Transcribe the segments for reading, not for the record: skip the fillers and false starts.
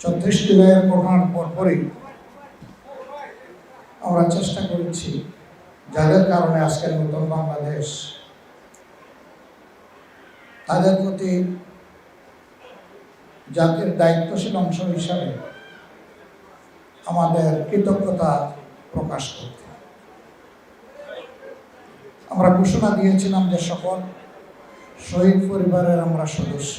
34 জুলাইয়ের ঘটনার পরপরই আমরা চেষ্টা করেছি যাদের কারণে আজকের নতুন বাংলাদেশ, তাদের প্রতি জাতির দায়িত্বশীল অংশ হিসাবে আমাদের কৃতজ্ঞতা প্রকাশ করতে। আমরা ঘোষণা দিয়েছিলাম যে সকল শহীদ পরিবারের আমরা সদস্য।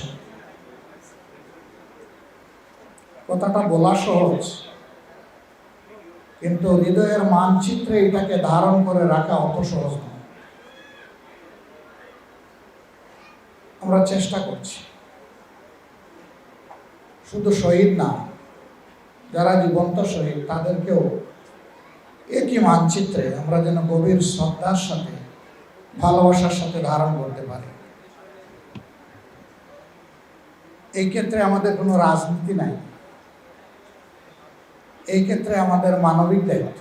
কথাটা বলা সহজ, কিন্তু হৃদয়ের মানচিত্রে এটাকে ধারণ করে রাখা অত সহজ নয়। আমরা চেষ্টা করছি শুধু শহীদ না, যারা জীবন্ত শহীদ তাদেরকেও একই মানচিত্রে আমরা যেন গভীর শ্রদ্ধার সাথে, ভালোবাসার সাথে ধারণ করতে পারি। এই ক্ষেত্রে আমাদের কোনো রাজনীতি নাই, এই ক্ষেত্রে আমাদের মানবিক দায়িত্ব।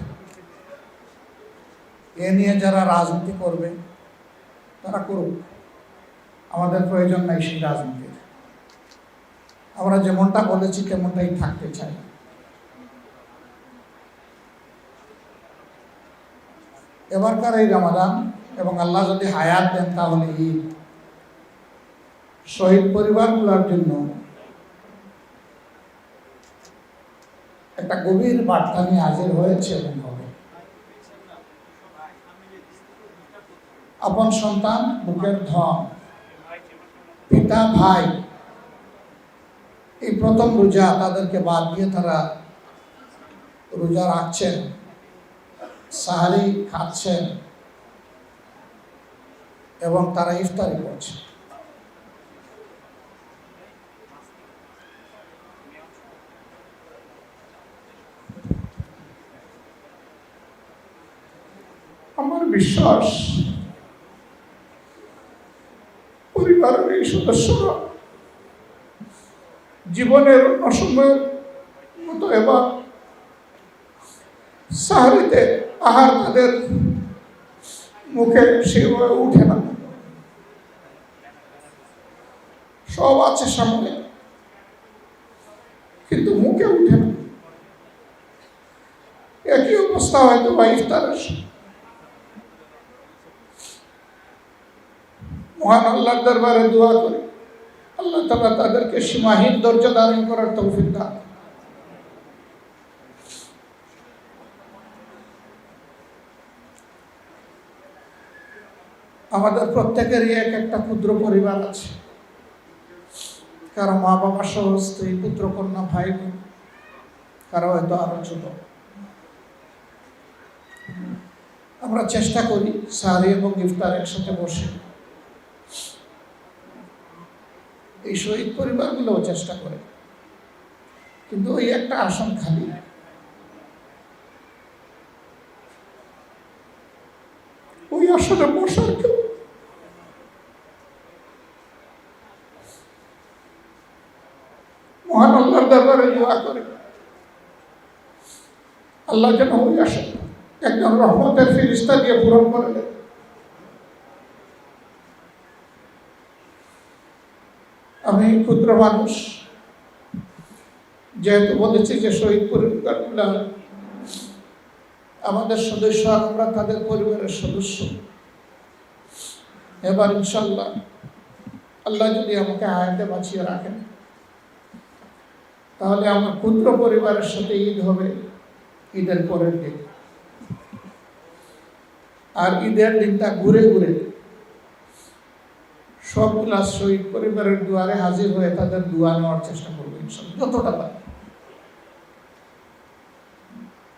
এ নিয়ে যারা রাজনীতি করবে তারা করুক, আমাদের প্রয়োজন নাই সেই রাজনীতির। আমরা যেমনটা বলেছি তেমনটাই থাকতে চাই। এবারকার এই রমাদান এবং আল্লাহ যদি হায়াত দেন তাহলে ঈদ শহীদ পরিবারগুলোর জন্য একটা গভীর বার্তা নিয়ে হাজির হয়েছে এবং হবে। আপন সন্তান, বুকের ধন, পিতা, ভাই, এই প্রথম রোজা তাদেরকে বাদ দিয়ে তারা রোজা রাখছেন, সাহারি খাচ্ছেন এবং তারা ইফতারি করছে। আমার বিশ্বাস পরিবারের এই সদস্যরা জীবনের অন্য সময়ের মতো এবার সাহারিতে আহার তাদের মুখে সেভাবে উঠে না। সব আছে সামনে, কিন্তু মুখে উঠে না। একই অবস্থা হয়তো বা ইফতারের। মহান আল্লাহর দরবারে দোয়া করি আল্লাহ তাআলা তাদেরকে সীমাহীন ধৈর্য ধারণ করার তৌফিক দান। আমাদের প্রত্যেকেরই এক একটা ক্ষুদ্র পরিবার আছে, কারো মা বাবা সহ স্ত্রী, পুত্র কন্যা, ভাই বোন, কারো হয়তো আরো ছোট। আমরা চেষ্টা করি সাহারি এবং ইফতার একসাথে বসে। এই শহীদ পরিবারগুলোও চেষ্টা করে, কিন্তু ওই একটা আসন খালি। ওই আসনে বসার কেউ মহান আল্লাহর দরবারে দোয়া করে আল্লাহ যেন ওই আসন একজন রহমতের ফেরেশতা দিয়ে পূরণ করে দেন। আমি ক্ষুদ্র মানুষ, যেহেতু বলেছি যে শহীদ পরিবারগুলো আমাদের সদস্য, আমরা তাদের পরিবারের সদস্য। এবার ইনশাল্লাহ আল্লাহ যদি আমাকে হায়াতে বাঁচিয়ে রাখেন তাহলে আমার ক্ষুদ্র পরিবারের সাথে ঈদ হবে ঈদের পরের দিন। আর ঈদের দিনটা ঘুরে ঘুরে সবগুলা শহীদ পরিবারের দুয়ারে হাজির হয়ে তাদের দোয়া নেওয়ার চেষ্টা করবো ইনশাল্লাহ, যতটা পারি।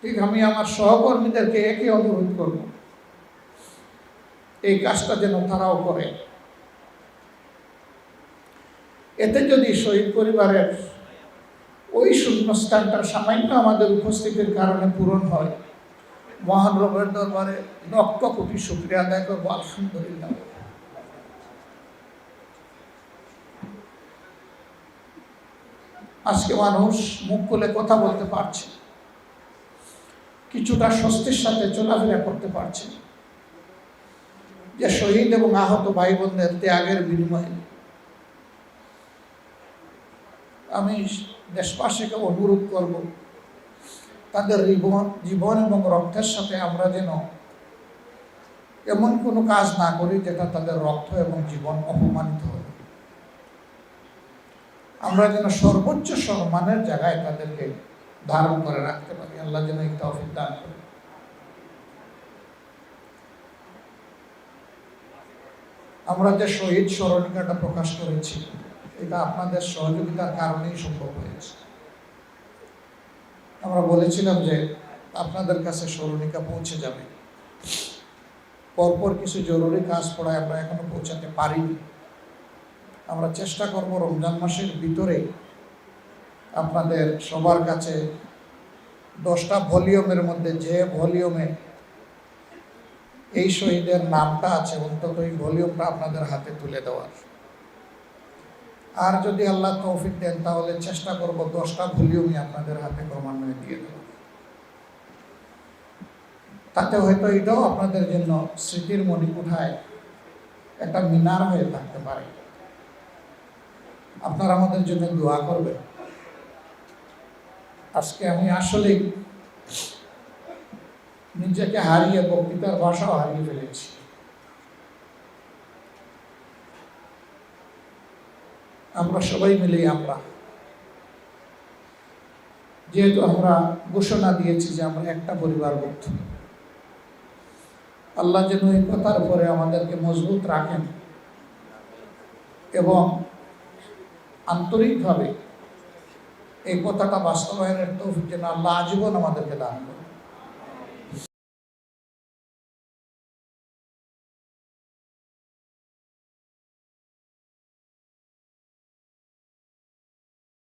ঠিক আমি আমার সহকর্মীদেরকে একই অনুরোধ করব, এই কাজটা যেন তারাও করে। এতে যদি শহীদ পরিবারের ওই শূন্যস্থানটা সামান্য আমাদের উপস্থিতির কারণে পূরণ হয়, মহান রবের দরবারে লক্ষ কোটি শুকরিয়া আদায় করবো, আলহামদুলিল্লাহ। আজকে মানুষ মুখ খুলে কথা বলতে পারছে, কিছুটা স্বস্তির সাথে চলাফেরা করতে পারছে, যে শহীদ এবং আহত ভাই বোনদের ত্যাগের বিনিময়ে আমি দেশবাসীকে অনুরোধ করব, তাদের জীবন এবং রক্তের সাথে আমরা যেন এমন কোনো কাজ না করি যেটা তাদের রক্ত এবং জীবন অপমানিত হবে। আমরা যেন সর্বোচ্চ সম্মানের জায়গায় তাদেরকে ধারণ করে রাখতে পারি। আল্লাহ যেন এই তৌফিক দান করে। আমরা যে শহীদ স্মরণিকাটা প্রকাশ করেছি, এটা আপনাদের সহযোগিতার কারণেই সম্ভব হয়েছে। আমরা বলেছিলাম যে আপনাদের কাছে স্মরণিকা পৌঁছে যাবে, পরপর কিছু জরুরি কাজ পড়ায় আমরা এখনো পৌঁছাতে পারিনি। আমরা চেষ্টা করব রমজান মাসের ভিতরে আপনাদের সবার কাছে 10টা ভলিউমের মধ্যে যে ভলিউমে এই শহীদের নামটা আছে অন্তত এই ভলিউমটা আপনাদের হাতে তুলে দেওয়ার। আর যদি আল্লাহ তৌফিক দেন তাহলে চেষ্টা করব 10টা ভলিউমই আপনাদের হাতে ক্রমান্বয়ে দিয়ে দেওয়া। তাতে হয়তো এটাও আপনাদের জন্য স্মৃতির মণিকুঠায় একটা মিনার হয়ে থাকতে পারে। আপনারা আমাদের জন্য দোয়া করবেন। আজকে আমি আসলেই নিজেকে হারিয়ে বক্তৃতার ভাষাও হারিয়ে ফেলেছি। আমরা সবাই মিলে যেহেতু আমরা ঘোষণা দিয়েছি যে আমরা একটা পরিবারবদ্ধ, আল্লাহ যেন এই কথার উপরে আমাদেরকে মজবুত রাখেন এবং আন্তরিকভাবে এই কথাটা বাস্তবায়নের তৌফিক যেন আল্লাহ আজীবন আমাদেরকে দান করেন।